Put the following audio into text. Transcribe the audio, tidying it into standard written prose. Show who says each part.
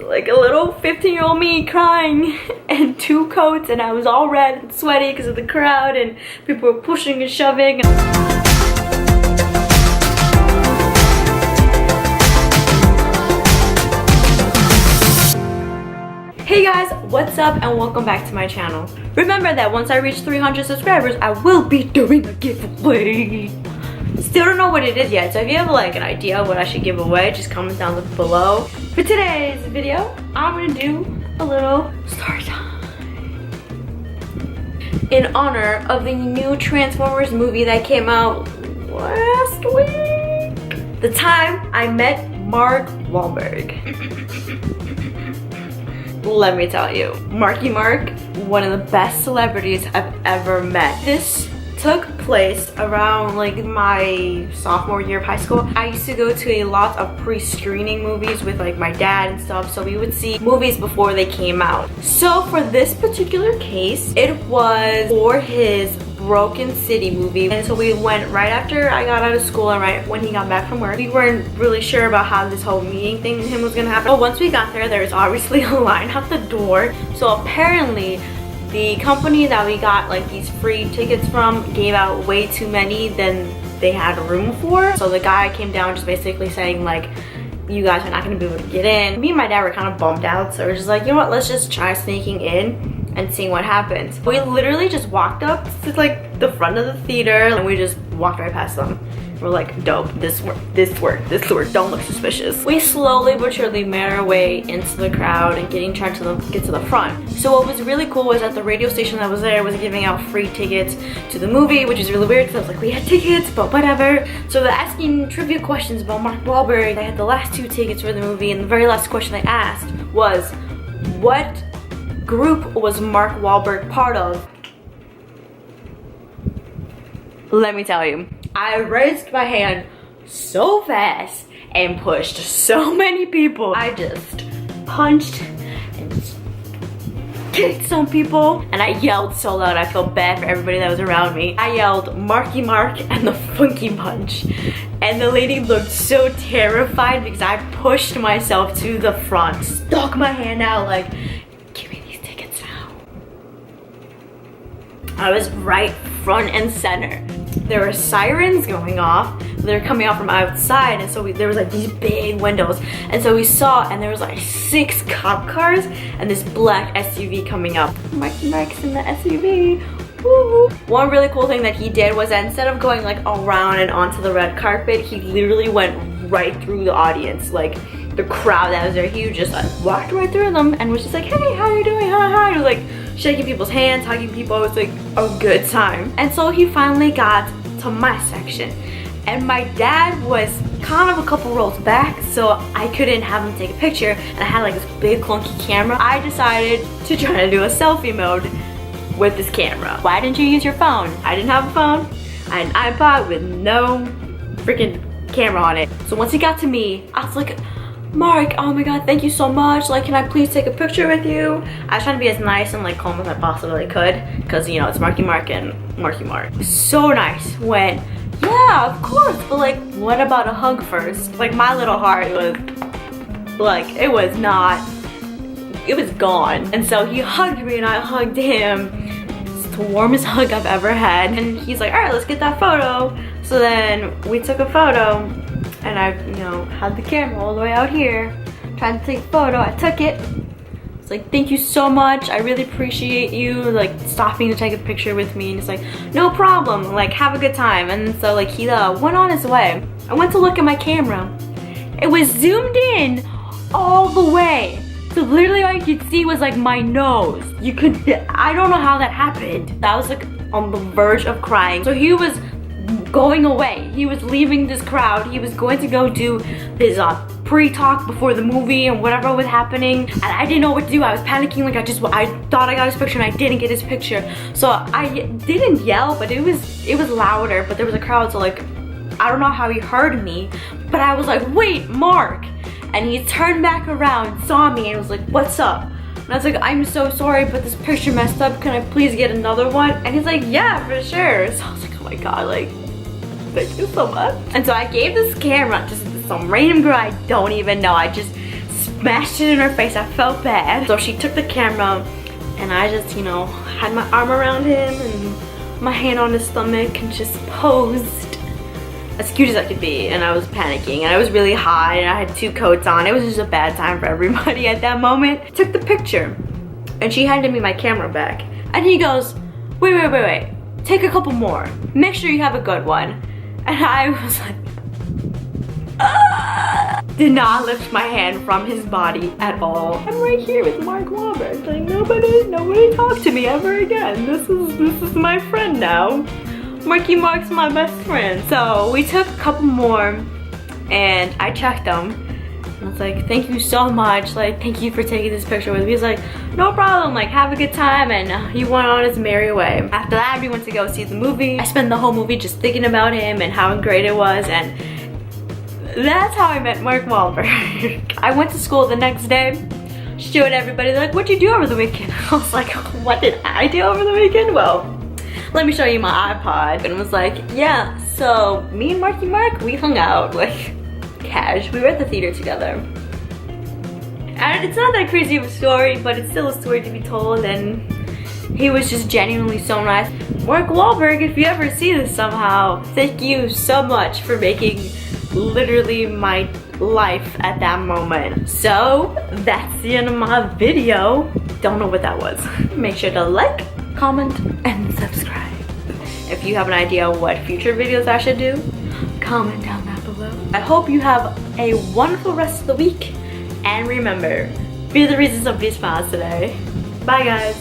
Speaker 1: like a little 15-year-old me crying and 2 coats, and I was all red and sweaty because of the crowd and people were pushing and shoving. Hey guys, what's up and welcome back to my channel. Remember that once I reach 300 subscribers, I will be doing a giveaway. Still don't know what it is yet, so if you have like an idea of what I should give away, just comment down below. For today's video, I'm gonna do a little story time in honor of the new Transformers movie that came out last week. The time I met Mark Wahlberg. Let me tell you, Marky Mark, one of the best celebrities I've ever met. This took place around like my sophomore year of high school. I used to go to a lot of pre-screening movies with like my dad and stuff, so we would see movies before they came out. So for this particular case, it was for his Broken City movie, and so we went right after I got out of school and right when he got back from work. We weren't really sure about how this whole meeting thing with him was gonna happen. But once we got there was obviously a line at the door. So apparently the company that we got like these free tickets from gave out way too many than they had room for. So the guy came down just basically saying like, you guys are not gonna be able to get in. Me and my dad were kind of bummed out, so we're just like, you know what, let's just try sneaking in and seeing what happens. We literally just walked up to like the front of the theater and we just walked right past them. We're like, dope, this worked, don't look suspicious. We slowly but surely made our way into the crowd and get to the front. So what was really cool was that the radio station that was there was giving out free tickets to the movie, which is really weird because I was like, we had tickets, but whatever. So they're asking trivia questions about Mark Wahlberg. They had the last 2 tickets for the movie, and the very last question they asked was, what group was Mark Wahlberg part of? Let me tell you, I raised my hand so fast and pushed so many people. I just punched and kicked some people, and I yelled so loud I felt bad for everybody that was around me. I yelled Marky Mark and the Funky Punch, and the lady looked so terrified because I pushed myself to the front, stuck my hand out like, give me these tickets now. I was right front and center. There were sirens going off. They're coming out from outside, and so there was like these big windows, and so we saw, and there was like 6 cop cars and this black SUV coming up. Marky Mark's in the SUV. Woo. One really cool thing that he did was that instead of going like around and onto the red carpet, he literally went right through the audience, like the crowd that was there. He just like walked right through them and was just like, hey, how you doing? Hi. He was like shaking people's hands, hugging people. It was like a good time. And so he finally got to my section, and my dad was kind of a couple rows back, so I couldn't have him take a picture, and I had like this big clunky camera. I decided to try to do a selfie mode with this camera. Why didn't you use your phone? I didn't have a phone. I had an iPod with no freaking camera on it. So once he got to me, I was like, Mark, oh my god, thank you so much. Like, can I please take a picture with you? I was trying to be as nice and like calm as I possibly could, because you know, it's Marky Mark and Marky Mark. So nice. Went, yeah, of course, but like, what about a hug first? Like, my little heart was like, it was gone. And so he hugged me and I hugged him. It's the warmest hug I've ever had. And he's like, all right, let's get that photo. So then we took a photo, and I, you know, had the camera all the way out here, trying to take a photo. I took it. It's like, thank you so much. I really appreciate you like stopping to take a picture with me. And it's like, no problem. Like, have a good time. And so like he went on his way. I went to look at my camera. It was zoomed in all the way. So literally all you could see was like my nose. I don't know how that happened. I was like on the verge of crying. So he was going away. He was leaving this crowd. He was going to go do his pre-talk before the movie and whatever was happening, and I didn't know what to do. I was panicking. Like, I thought I got his picture and I didn't get his picture. So I didn't yell, but it was louder, but there was a crowd, so like I don't know how he heard me, but I was like, wait, Mark. And he turned back around, saw me, and was like, what's up? And I was like, I'm so sorry, but this picture messed up. Can I please get another one? And he's like, yeah, for sure. So I was like, oh my god, like, thank you so much. And so I gave this camera to some random girl I don't even know. I just smashed it in her face. I felt bad. So she took the camera and I just, you know, had my arm around him and my hand on his stomach and just posed as cute as I could be. And I was panicking and I was really high and I had 2 coats on. It was just a bad time for everybody at that moment. Took the picture and she handed me my camera back. And he goes, wait. Take a couple more. Make sure you have a good one. And I was like, ah! Did not lift my hand from his body at all. I'm right here with Mark Wahlberg. Like nobody talk to me ever again. This is my friend now. Marky Mark's my best friend. So we took a couple more and I checked them. I was like, thank you so much. Like, thank you for taking this picture with me. He's like, no problem. Like, have a good time. And he went on his merry way. After that, we went to go see the movie. I spent the whole movie just thinking about him and how great it was. And that's how I met Mark Wahlberg. I went to school the next day, showed everybody, they're like, what'd you do over the weekend? I was like, what did I do over the weekend? Well, let me show you my iPod. And was like, yeah, so me and Marky Mark, we hung out, like, cash. We were at the theater together. And it's not that crazy of a story, but it's still a story to be told, and he was just genuinely so nice. Mark Wahlberg, if you ever see this somehow, thank you so much for making literally my life at that moment. So that's the end of my video. Don't know what that was. Make sure to like, comment, and subscribe. If you have an idea what future videos I should do, comment down there below. I hope you have a wonderful rest of the week, and remember, be the reason somebody smiles today. Bye guys.